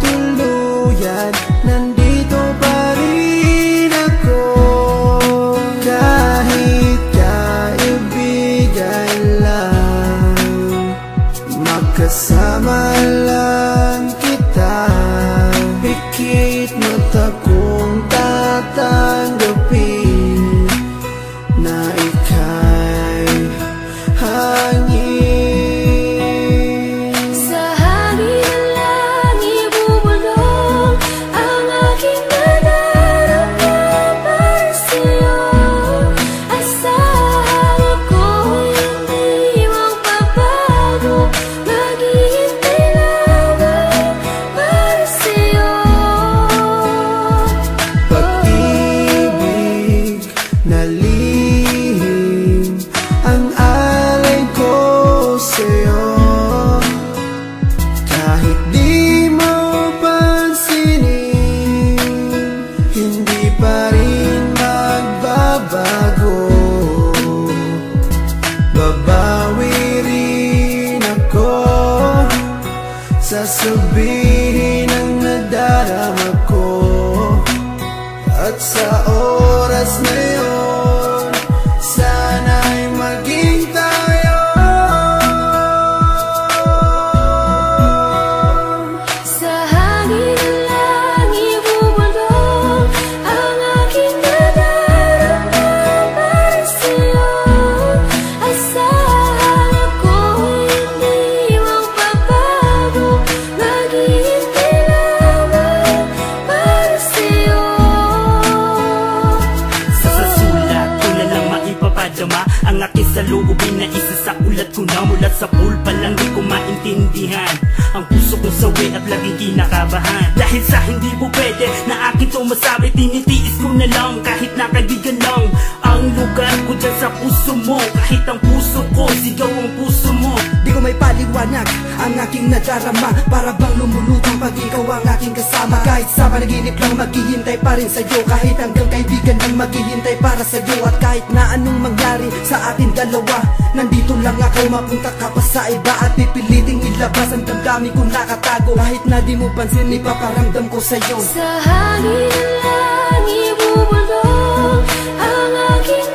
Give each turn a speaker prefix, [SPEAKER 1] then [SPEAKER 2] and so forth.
[SPEAKER 1] tuluyan, nandito pa rin ako. Kahit kaibigan lang, makasama lang kita. Pikit mata kong tatanggapin na ika'y hangin.
[SPEAKER 2] Sa hangin lang ibubulong ang aking nadarama para sa'yo. Asahan ako'y hindi magbabago, maghihintay lamang para sa'yo.
[SPEAKER 1] Pag-ibig na lihim ang alay ko sa'yo. Kahit di mo pansinin, hindi pa rin magbabago. Babawi rin ako, sasabihin ang nadarama ko. At sa oras na yun, sana'y maging tayo.
[SPEAKER 2] Sa hangin lang ibubulong ang aking nadarama para sa'yo. Asahan ako'y hindi magbabago, maghihintay lamang para sa'yo.
[SPEAKER 3] Sa sulat ko na lang maipapadama ang aking saloobin na isa sa ulat ko na. Mula sa pool pa lang di ko maintindihan ang puso kong sawi at laging kinakabahan. Dahil sa hindi po pwede na akin to masabi, tinitiis ko na lang kahit na kaibigan lang ang lugar ko dyan sa puso mo. Kahit ang puso ko, sigaw ang puso mo.
[SPEAKER 4] Di ko may paliwanag ang aking nadarama, para bang lumulutang pag ikaw ang aking kasama. Kahit sa panaginip lang maghihintay pa rin sa'yo, kahit hanggang kaibigan lang maghihintay para sa'yo. At kahit na anong mangyari sa ating dalawa, nandito lang ako, mapunta ka pa sa iba at pipiliting ilabas ang damdamin kong nakatago. Kahit na di mo pansin, ipaparamdam ko sa'yo.
[SPEAKER 2] Sa hangin lang ibubulong ang aking